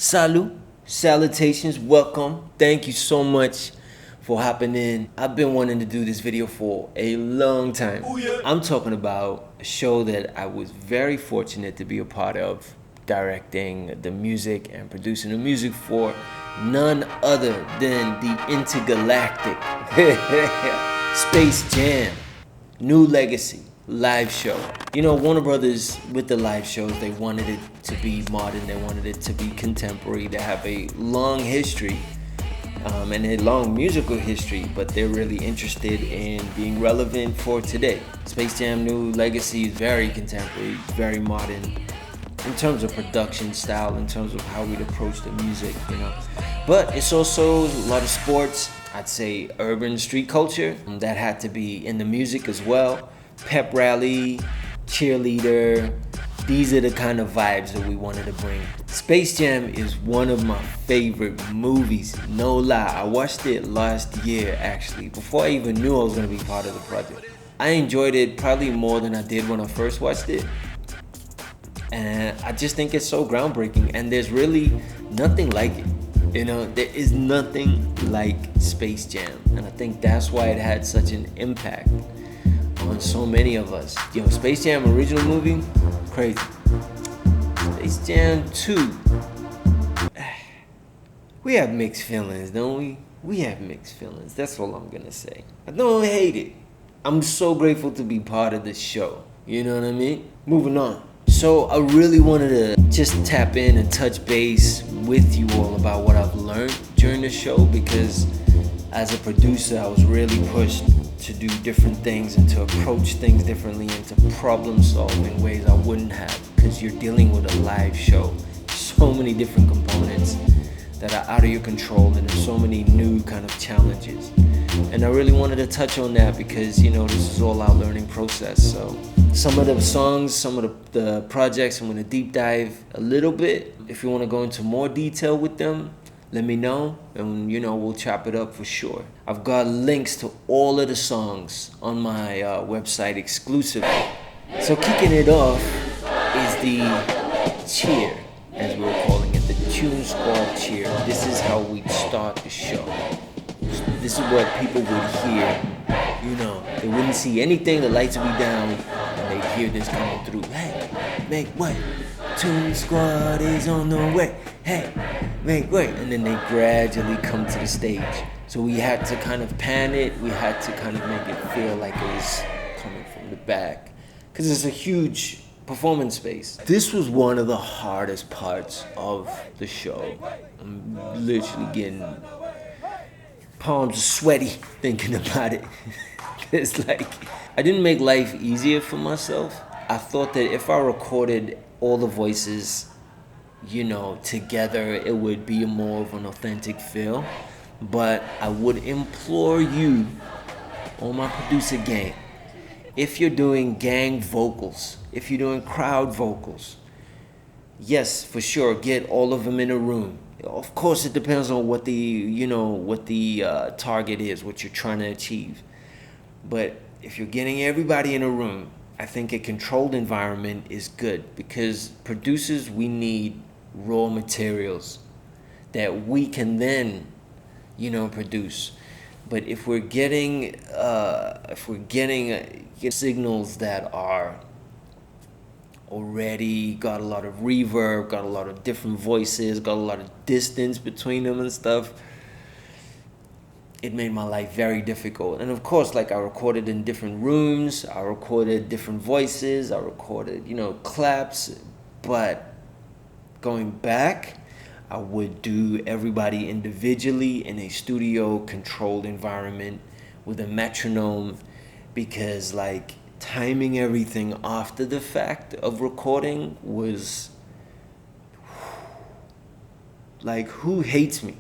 Salut, salutations, welcome. Thank you so much for hopping in. I've been wanting to do this video for a long time. I'm talking about a show that I was very fortunate to be a part of, directing the music and producing the music for none other than the intergalactic Space Jam New Legacy live show. You know, Warner Brothers, with the live shows, they wanted it to be modern, they wanted it to be contemporary. They have a long history and a long musical history, but they're really interested in being relevant for today. Space Jam New Legacy is very contemporary, very modern in terms of production style, in terms of how we'd approach the music, you know. But it's also a lot of sports, I'd say urban street culture that had to be in the music as well. Pep rally, cheerleader, these are the kind of vibes that we wanted to bring. Space Jam is one of my favorite movies, no lie. I watched it last year actually, before I even knew I was going to be part of the project. I enjoyed it probably more than I did when I first watched it. And I just think it's so groundbreaking, and there's really nothing like it. You know, there is nothing like Space Jam, and I think that's why it had such an impact on so many of us. Yo, Space Jam original movie, crazy. Space Jam 2, we have mixed feelings, don't we? We have mixed feelings, that's all I'm gonna say. I don't hate it. I'm so grateful to be part of this show, you know what I mean? Moving on. So I really wanted to just tap in and touch base with you all about what I've learned during the show, because as a producer, I was really pushed to do different things and to approach things differently and to problem solve in ways I wouldn't have, because you're dealing with a live show. So many different components that are out of your control, and there's so many new kind of challenges. And I really wanted to touch on that because, you know, this is all our learning process. So some of the songs, some of the projects, I'm going to deep dive a little bit. If you want to go into more detail with them, let me know, and you know, we'll chop it up for sure. I've got links to all of the songs on my website exclusively. So kicking it off is the cheer, as we were calling it, the Tune Squad cheer. This is how we'd start the show. This is what people would hear. You know, they wouldn't see anything, the lights would be down, and they'd hear this coming through. Hey, make way. Tune Squad is on the way. Hey, make way. And then they gradually come to the stage. So we had to kind of pan it. We had to kind of make it feel like it was coming from the back, because it's a huge performance space. This was one of the hardest parts of the show. I'm literally getting palms sweaty thinking about it. It's like, I didn't make life easier for myself. I thought that if I recorded all the voices, you know, together, it would be more of an authentic feel. But I would implore you, on my producer gang, if you're doing gang vocals, if you're doing crowd vocals, yes, for sure, get all of them in a room. Of course, it depends on what the, you know, what the target is, what you're trying to achieve. But if you're getting everybody in a room, I think a controlled environment is good, because producers, we need raw materials that we can then, you know, produce. But if we're getting signals that are already got a lot of reverb, got a lot of different voices, got a lot of distance between them and stuff, it made my life very difficult. And of course, like, I recorded in different rooms, I recorded different voices, I recorded, you know, claps, but going back, I would do everybody individually in a studio controlled environment with a metronome, because like timing everything after the fact of recording was like, who hates me?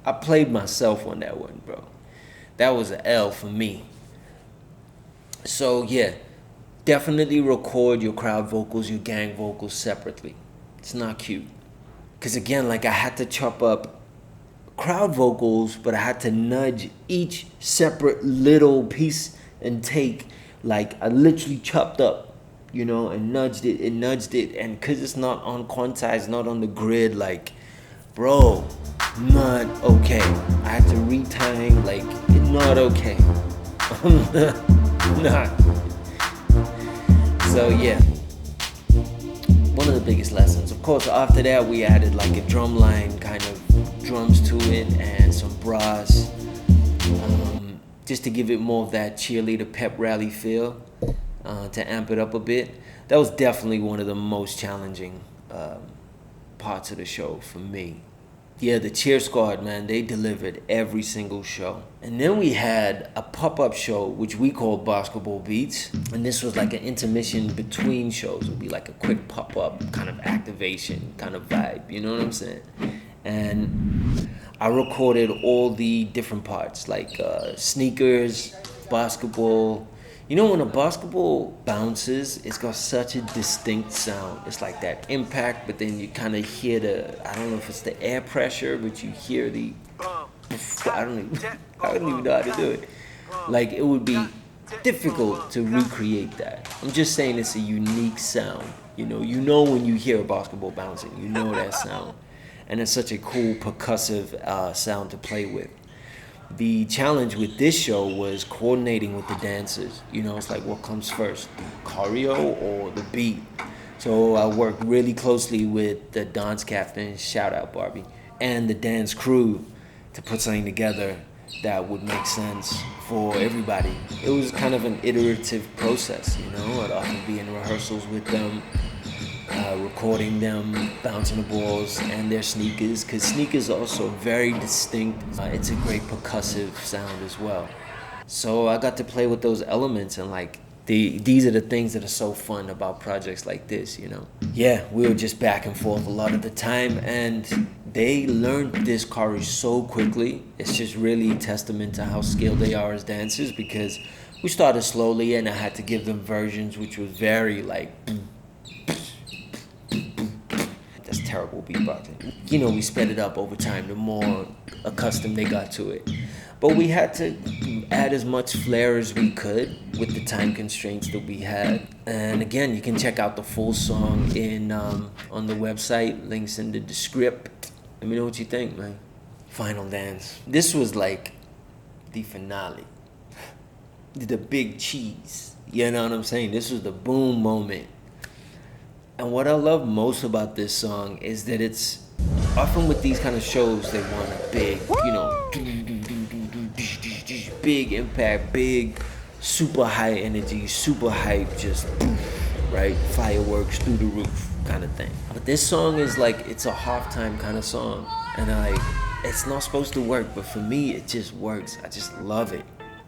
I played myself on that one, bro. That was an L for me. So yeah, definitely record your crowd vocals, your gang vocals separately. It's not cute. Because again, like, I had to chop up crowd vocals, but I had to nudge each separate little piece and take, like, I literally chopped up you know, and nudged it, and because it's not on quantized, not on the grid, like, bro, not okay. I had to retime, like, it's not okay. Not. So yeah, one of the biggest lessons. Of course, after that we added like a drum line, kind of drums to it, and some brass, just to give it more of that cheerleader pep rally feel, to amp it up a bit. That was definitely one of the most challenging parts of the show for me. Yeah, the cheer squad, man, they delivered every single show. And then we had a pop-up show, which we called Basketball Beats. And this was like an intermission between shows. It would be like a quick pop-up kind of activation kind of vibe, you know what I'm saying? And I recorded all the different parts, like sneakers, basketball. You know, when a basketball bounces, it's got such a distinct sound. It's like that impact, but then you kind of hear I don't know if it's the air pressure, but you hear I don't even know how to do it. Like, it would be difficult to recreate that. I'm just saying it's a unique sound. You know when you hear a basketball bouncing, you know that sound. And it's such a cool percussive sound to play with. The challenge with this show was coordinating with the dancers. You know, it's like, what comes first, choreo or the beat? So I worked really closely with the dance captain, shout out Barbie, and the dance crew to put something together that would make sense for everybody. It was kind of an iterative process, you know. I'd often be in rehearsals with them, recording them bouncing the balls and their sneakers, because sneakers are also very distinct. It's a great percussive sound as well. So I got to play with those elements, and like these are the things that are so fun about projects like this, you know. Yeah, we were just back and forth a lot of the time, and they learned this choreo so quickly. It's just really a testament to how skilled they are as dancers, because we started slowly and I had to give them versions which was very like, that's terrible beatboxing. You know, we sped it up over time, the more accustomed they got to it. But we had to add as much flair as we could with the time constraints that we had. And again, you can check out the full song on the website, links in the description. Let me know what you think, man. Final dance. This was like the finale. The big cheese. You know what I'm saying? This was the boom moment. And what I love most about this song is that it's often with these kind of shows, they want a big, you know, big impact, big, super high energy, super hype, just, right? Fireworks through the roof kind of thing. But this song is like, it's a halftime kind of song. And it's not supposed to work, but for me, it just works. I just love it.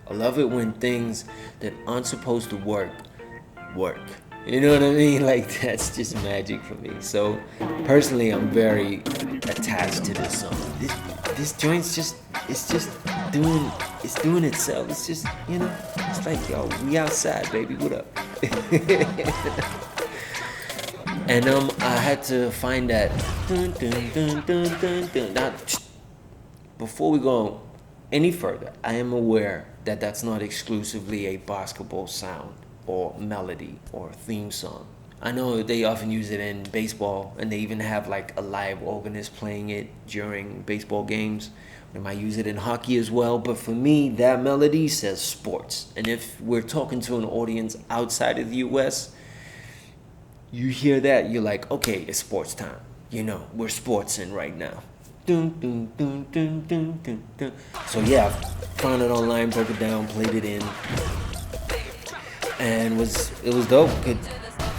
I love it when things that aren't supposed to work. You know what I mean? Like, that's just magic for me. So personally, I'm very attached to this song. This joint's it's doing itself. It's just, you know, it's like, yo, we outside, baby, what up? And I had to find that dun, dun, dun, dun, dun, dun. Now, before we go any further, I am aware that that's not exclusively a basketball sound or melody or theme song. I know they often use it in baseball, and they even have like a live organist playing it during baseball games. They might use it in hockey as well, but for me, that melody says sports. And if we're talking to an audience outside of the US, you hear that, you're like, okay, it's sports time. You know, we're sportsing right now. Dun, dun, dun, dun, dun, dun, dun. So yeah, I found it online, broke it down, played it in, and it was dope. Could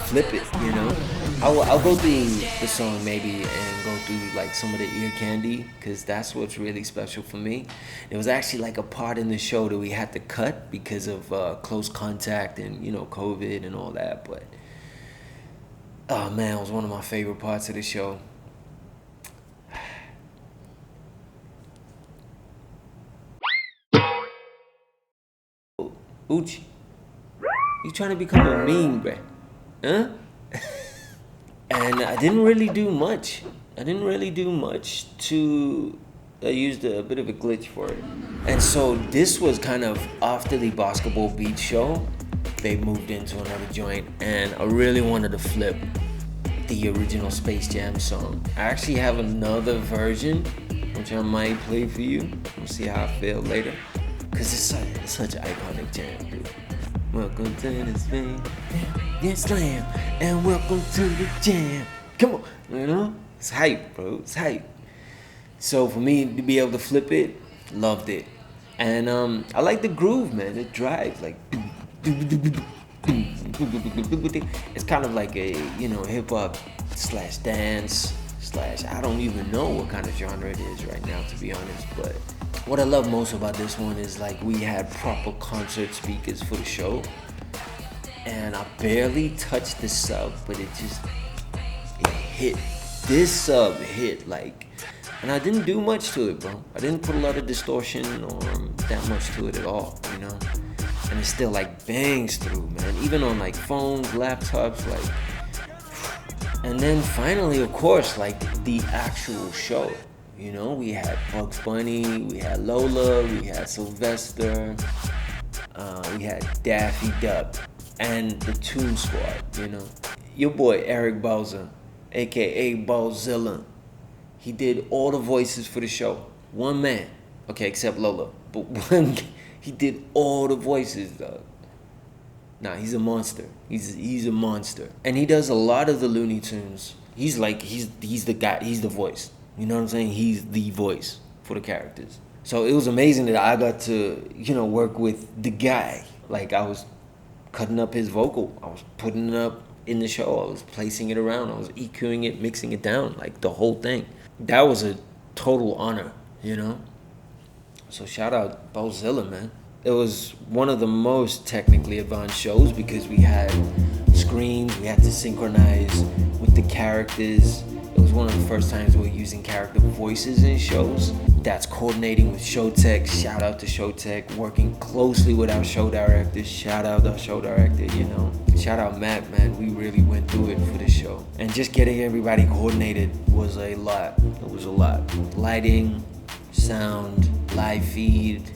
flip it, you know. I'll go through the song maybe and go through like some of the ear candy, because that's what's really special for me. It was actually like a part in the show that we had to cut because of close contact and, you know, COVID and all that. But oh man, it was one of my favorite parts of the show. Uchi, you trying to become a meme, bruh? Huh? And I didn't really do much. I used a bit of a glitch for it. And so this was kind of after the Basketball Beat show. they moved into another joint, and I really wanted to flip the original Space Jam song. I actually have another version, which I might play for you. We'll see how I feel later. Because it's such an iconic jam, dude. Welcome to the Space Jam Slam, and welcome to the jam. Come on, you know? It's hype, bro. It's hype. So for me to be able to flip it, loved it. And I like the groove, man. It drives like. It's kind of like a, hip hop slash dance slash, I don't even know what kind of genre it is right now, to be honest. But what I love most about this one is like we had proper concert speakers for the show, and I barely touched the sub, but it hit. This sub hit like, and I didn't do much to it, bro. I didn't put a lot of distortion or that much to it at all, and it still like bangs through, man. Even on like phones, laptops, like. And then finally, of course, like the actual show. We had Bugs Bunny, we had Lola, we had Sylvester, we had Daffy Duck, and the Toon Squad. Your boy Eric Bauza, aka Bauzilla. He did all the voices for the show. One man, okay, except Lola, but he did all the voices, dog. Nah, he's a monster. He's a monster, and he does a lot of the Looney Tunes. He's the guy. He's the voice. You know what I'm saying? He's the voice for the characters. So it was amazing that I got to work with the guy. Like I was cutting up his vocal. I was putting it up in the show. I was placing it around. I was EQing it, mixing it down, like the whole thing. That was a total honor, So shout out Bauzilla, man. It was one of the most technically advanced shows because we had screens, we had to synchronize with the characters. It was one of the first times we were using character voices in shows. That's coordinating with show tech. Shout out to show tech, working closely with our show directors. Shout out our show director, Shout out Matt, man. We really went through it for the show. And just getting everybody coordinated was a lot. It was a lot. Lighting, sound, live feed,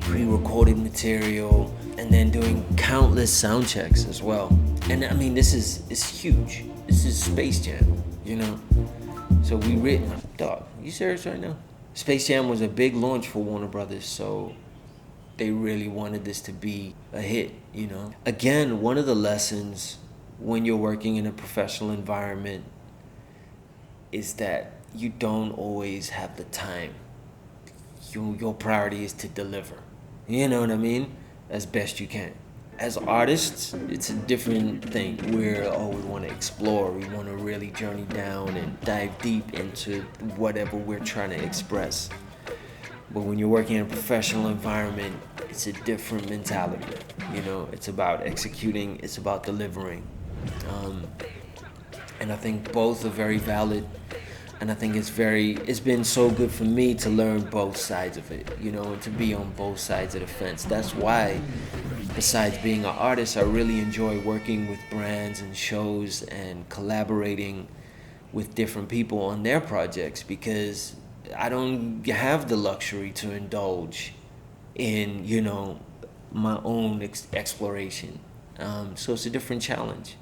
pre-recorded material, and then doing countless sound checks as well. And I mean, it's huge. This is Space Jam, So dog, you serious right now? Space Jam was a big launch for Warner Brothers, so they really wanted this to be a hit, Again, one of the lessons when you're working in a professional environment is that you don't always have the time. Your priority is to deliver. You know what I mean? As best you can. As artists, it's a different thing. We want to explore. We want to really journey down and dive deep into whatever we're trying to express. But when you're working in a professional environment, it's a different mentality. It's about executing. It's about delivering. And I think both are very valid. And I think it's been so good for me to learn both sides of it, and to be on both sides of the fence. That's why, besides being an artist, I really enjoy working with brands and shows and collaborating with different people on their projects, because I don't have the luxury to indulge in, my own exploration. So it's a different challenge,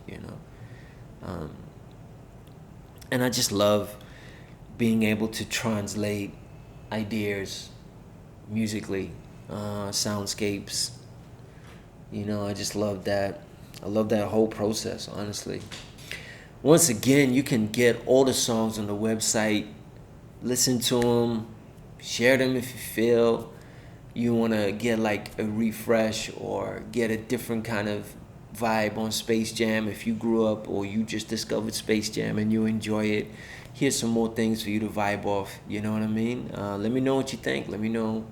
and I just love being able to translate ideas musically, soundscapes. I just love that. I love that whole process, honestly. Once again, you can get all the songs on the website, listen to them, share them if you feel you want to get like a refresh or get a different kind of vibe on Space Jam. If you grew up or you just discovered Space Jam and you enjoy it, here's some more things for you to vibe off. You know what I mean? Let me know what you think. Let me know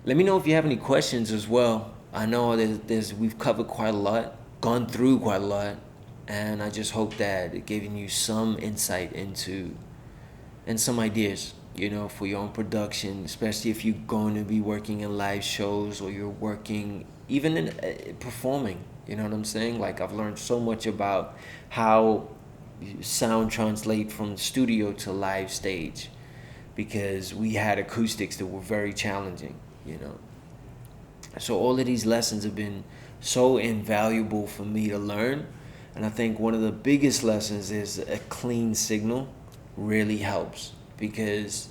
if you have any questions as well. I know we've covered quite a lot, gone through quite a lot, and I just hope that it giving you some insight into and some ideas, for your own production, especially if you're going to be working in live shows or you're working even in performing. You know what I'm saying? Like, I've learned so much about how sound translate from studio to live stage, because we had acoustics that were very challenging, So all of these lessons have been so invaluable for me to learn. And I think one of the biggest lessons is a clean signal really helps, because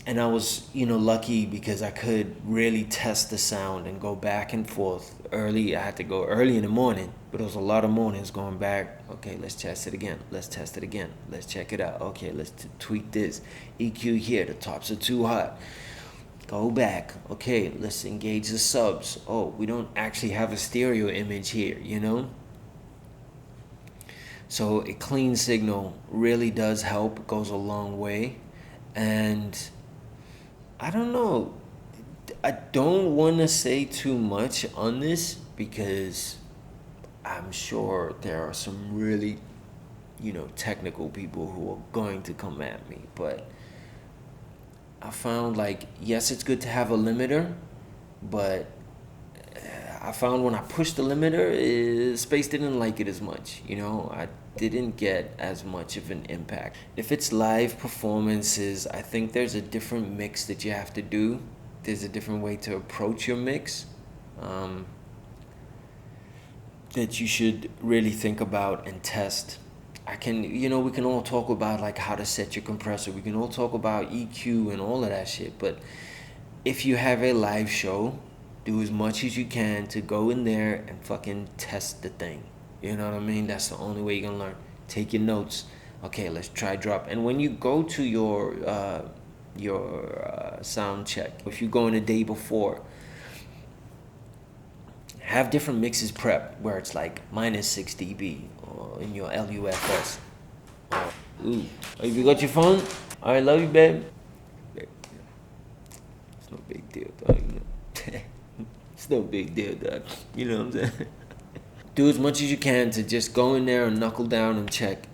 and I was, lucky because I could really test the sound and go back and forth early. I had to go early in the morning, but it was a lot of mornings going back. Okay, let's test it again. Let's test it again. Let's check it out. Okay, let's tweak this. EQ here, the tops are too hot. Go back. Okay, let's engage the subs. Oh, we don't actually have a stereo image here, So a clean signal really does help. It goes a long way. And I don't know. I don't want to say too much on this because I'm sure there are some really, technical people who are going to come at me. But I found yes, it's good to have a limiter, but I found when I pushed the limiter, space didn't like it as much. I didn't get as much of an impact. If it's live performances, I think there's a different mix that you have to do. There's a different way to approach your mix that you should really think about and test. We can all talk about how to set your compressor. We can all talk about EQ and all of that shit. But if you have a live show, do as much as you can to go in there and fucking test the thing. You know what I mean? That's the only way you're gonna learn. Take your notes. Okay, let's try drop. And when you go to your sound check, if you go in the day before, have different mixes prep where it's minus 6 dB or in your LUFS. Ooh, you got your phone? All right, love you, babe. It's no big deal, dog. It's no big deal, dog. You know what I'm saying? Do as much as you can to just go in there and knuckle down and check.